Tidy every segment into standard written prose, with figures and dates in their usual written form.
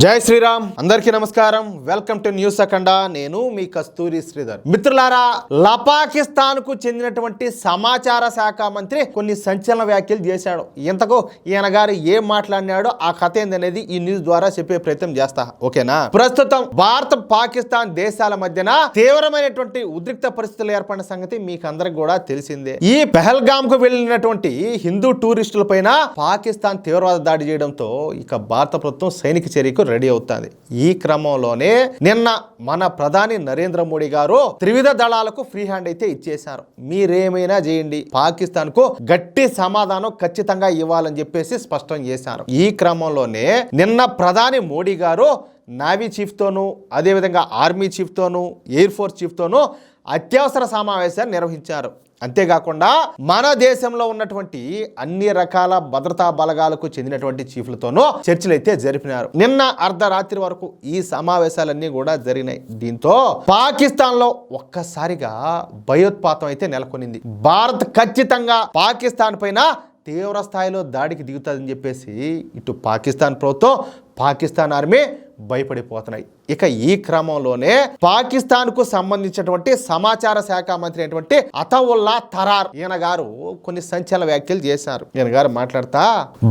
జై శ్రీరామ్ అందరికీ నమస్కారం. వెల్కమ్ టు న్యూస్ అఖండ. నేను మీ కస్తూరి శ్రీధర్. మిత్రులారా, పాకిస్తాన్ కు చెందినటువంటి సమాచార శాఖ మంత్రి కొన్ని సంచలన వ్యాఖ్యలు చేశాడు. ఇంతకు ఈయన గారు ఏం మాట్లాడినాడో ఆ కథ ఏందనేది ఈ న్యూస్ ద్వారా చెప్పే ప్రయత్నం చేస్తా. ఓకేనా? ప్రస్తుతం భారత్ పాకిస్తాన్ దేశాల మధ్యన తీవ్రమైనటువంటి ఉద్రిక్త పరిస్థితులు ఏర్పడిన సంగతి మీకు అందరికి కూడా తెలిసిందే. ఈ పెహల్గామ్ కు వెళ్ళినటువంటి హిందూ టూరిస్టుల పైన పాకిస్తాన్ తీవ్రవాద దాడి చేయడంతో ఇక భారత ప్రభుత్వం సైనిక చర్యకు రెడీ అవుతుంది. ఈ క్రమంలోనే నిన్న మన ప్రధాని నరేంద్ర మోడీ గారు త్రివిధ దళాలకు ఫ్రీ హ్యాండ్ అయితే ఇచ్చేశారు. మీరేమైనా చేయండి, పాకిస్తాన్ కు గట్టి సమాధానం ఖచ్చితంగా ఇవ్వాలని చెప్పేసి స్పష్టం చేశారు. ఈ క్రమంలోనే నిన్న ప్రధాని మోడీ గారు నేవీ చీఫ్ తోనూ, అదేవిధంగా ఆర్మీ చీఫ్ తోనూ, ఎయిర్ ఫోర్స్ చీఫ్ తోనూ అత్యవసర సమావేశాన్ని నిర్వహించారు. అంతేకాకుండా మన దేశంలో ఉన్నటువంటి అన్ని రకాల భద్రతా బలగాలకు చెందినటువంటి చీఫ్లతోనూ చర్చలు అయితే జరిపినారు. నిన్న అర్ధరాత్రి వరకు ఈ సమావేశాలన్నీ కూడా జరిగినాయి. దీంతో పాకిస్తాన్ లో ఒక్కసారిగా భయోత్పాతం అయితే నెలకొనింది. భారత్ ఖచ్చితంగా పాకిస్తాన్ పైన తీవ్ర స్థాయిలో దాడికి దిగుతుందని చెప్పేసి ఇటు పాకిస్తాన్ ప్రభుత్వం, పాకిస్తాన్ ఆర్మీ భయపడిపోతున్నాయి. ఇక ఈ క్రమంలోనే పాకిస్తాన్ కు సంబంధించినటువంటి సమాచార శాఖ మంత్రి అయినటువంటి అతావుల్లా తరార్ ఈయన గారు కొన్ని సంచలన వ్యాఖ్యలు చేశారు. ఈయన గారు మాట్లాడుతా,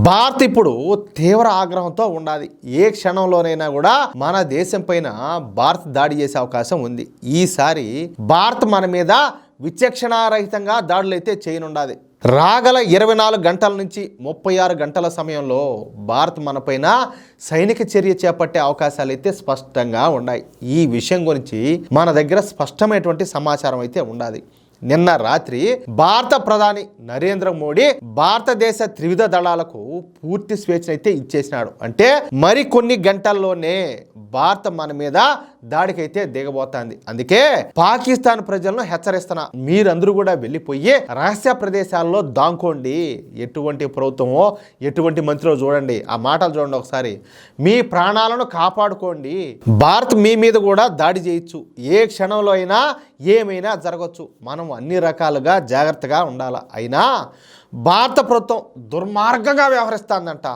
భారత్ ఇప్పుడు తీవ్ర ఆగ్రహంతో ఉండాలి. ఏ క్షణంలోనైనా కూడా మన దేశం పైన భారత్ దాడి చేసే అవకాశం ఉంది. ఈసారి భారత్ మన మీద విచక్షణారహితంగా దాడులు అయితే చేయనుండాలి. రాగల 24 గంటల నుంచి 36 గంటల సమయంలో భారత్ మనపైన సైనిక చర్య చేపట్టే అవకాశాలు అయితే స్పష్టంగా ఉన్నాయి. ఈ విషయం గురించి మన దగ్గర స్పష్టమైనటువంటి సమాచారం అయితే ఉండాలి. నిన్న రాత్రి భారత ప్రధాని నరేంద్ర మోడీ భారతదేశ త్రివిధ దళాలకు పూర్తి స్వేచ్ఛ అయితే ఇచ్చేసినాడు. అంటే మరికొన్ని గంటల్లోనే భారత మన మీద దాడికైతే దిగబోతోంది. అందుకే పాకిస్తాన్ ప్రజలను హెచ్చరిస్తున్నా, మీరందరూ కూడా వెళ్ళిపోయి రహస్య ప్రదేశాల్లో దాంకోండి. ఎటువంటి ప్రభుత్వమో, ఎటువంటి మంత్రిలో చూడండి, ఆ మాటలు చూడండి ఒకసారి. మీ ప్రాణాలను కాపాడుకోండి. భారత్ మీ మీద కూడా దాడి చేయొచ్చు. ఏ క్షణంలో అయినా ఏమైనా జరగచ్చు. మనం అన్ని రకాలుగా జాగ్రత్తగా ఉండాలి. అయినా భారత ప్రభుత్వం దుర్మార్గంగా వ్యవహరిస్తుందంట.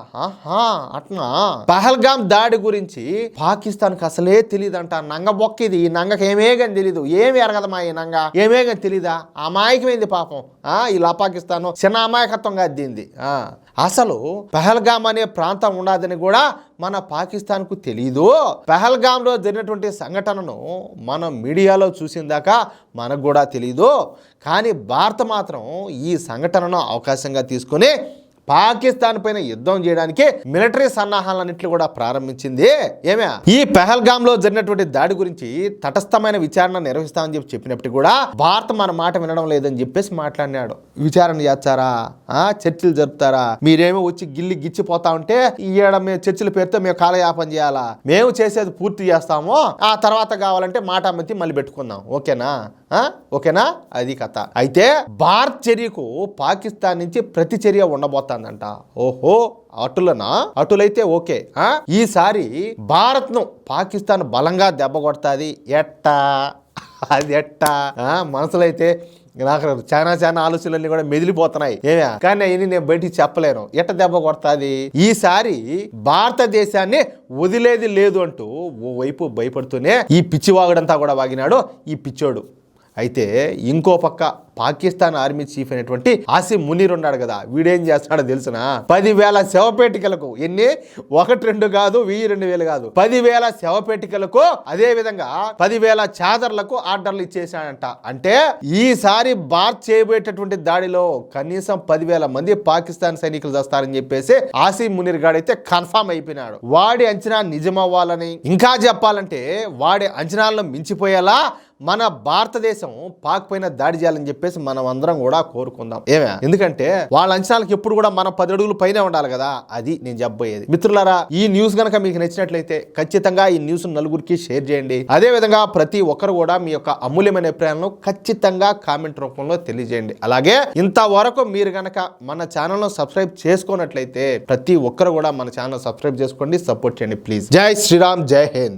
అట్నా పహల్గామ్ దాడి గురించి పాకిస్తాన్కి అసలే తెలియదంట. నంగ బొక్కిది. ఈ నంగకి ఏమేగని తెలీదు. ఏమి ఎరగదమ్మా ఈ నంగ, ఏమేగని తెలీదా? అమాయకమైంది పాపం. ఇలా పాకిస్తాన్ చిన్న అమాయకత్వంగా అద్దింది. అసలు పహల్గామ్ అనే ప్రాంతం ఉండదని కూడా మన పాకిస్తాన్కు తెలీదు. పహల్గామ్లో జరిగినటువంటి సంఘటనను మనం మీడియాలో చూసిందాకా మనకు కూడా తెలీదు. కానీ భారత్ మాత్రం ఈ సంఘటనను అవకాశంగా తీసుకొని పాకిస్తాన్ పైన యుద్ధం చేయడానికి మిలిటరీ సన్నాహాలన్నింటినీ కూడా ప్రారంభించింది. ఏమే ఈ పెహల్గామ్ లో జరిగినటువంటి దాడి గురించి తటస్థమైన విచారణ నిర్వహిస్తామని చెప్పినప్పటికీ కూడా భారత్ మన మాట వినడం లేదని చెప్పేసి మాట్లాడినాడు. విచారణ చేస్తారా, చర్చలు జరుపుతారా? మీరేమో వచ్చి గిచ్చిపోతా ఉంటే ఈడ మేము చర్చల పేరుతో మేము కాలయాపన చేయాలా? మేము చేసేది పూర్తి చేస్తాము, ఆ తర్వాత కావాలంటే మాట అమ్మతి మళ్ళీ పెట్టుకుందాం. ఓకేనా? అది కథ. అయితే భారత్ చర్యకు పాకిస్తాన్ నుంచి ప్రతి చర్య ఉండబోతుందంట. ఓహో, అటులైతే ఓకే. ఈసారి భారత్ ను పాకిస్తాన్ బలంగా దెబ్బ కొడతాది. అది మనసులో అయితే నాకు చాలా ఆలోచనలన్నీ కూడా మెదిలిపోతున్నాయి. కానీ అవన్నీ నేను బయటికి చెప్పలేను. ఎట్ట దెబ్బ కొడతాది? ఈసారి భారతదేశాన్ని వదిలేది లేదు అంటూ ఓవైపు భయపడుతూనే ఈ పిచ్చివాగుడంతా కూడా వాగినాడు ఈ పిచ్చోడు. అయితే ఇంకో పక్క పాకిస్తాన్ ఆర్మీ చీఫ్ అయినటువంటి ఆసిమ్ మునీర్ ఉన్నాడు కదా, వీడేం చేస్తాడో తెలుసునా? 10,000 శవపేటికలకు, ఎన్ని 1-2 కాదు, 1,000-2,000 కాదు, 10,000 శవపేటికలకు, అదే విధంగా 10,000 చాదర్లకు ఆర్డర్లు ఇచ్చేసాడంట. అంటే ఈసారి భారత్ చేయబోయేటటువంటి దాడిలో కనీసం 10,000 మంది పాకిస్తాన్ సైనికులు చేస్తారని చెప్పేసి ఆసిమ్ మునీర్ గాడైతే కన్ఫామ్ అయిపోయినాడు. వాడి అంచనా నిజమవ్వాలని, ఇంకా చెప్పాలంటే వాడి అంచనాలను మించిపోయేలా మన భారతదేశం పాక్ పైన దాడి చేయాలని చెప్పేసి మనం అందరం కూడా కోరుకుందాం. ఎందుకంటే వాళ్ళ అంచనాలకు ఎప్పుడు కూడా మనం 10 అడుగులు పైన ఉండాలి కదా. అది నేను చెప్పబోయేది. మిత్రులారా, ఈ న్యూస్ కనుక మీకు నచ్చినట్లయితే ఖచ్చితంగా ఈ న్యూస్ నలుగురికి షేర్ చేయండి. అదే విధంగా ప్రతి ఒక్కరు కూడా మీ యొక్క అమూల్యమైన అభిప్రాయాలను ఖచ్చితంగా కామెంట్ రూపంలో తెలియజేయండి. అలాగే ఇంతవరకు మీరు గనక మన ఛానల్ను సబ్స్క్రైబ్ చేసుకున్నట్లయితే ప్రతి ఒక్కరు కూడా మన ఛానల్ సబ్స్క్రైబ్ చేసుకోండి, సపోర్ట్ చేయండి ప్లీజ్. జై శ్రీరామ్, జై హింద్.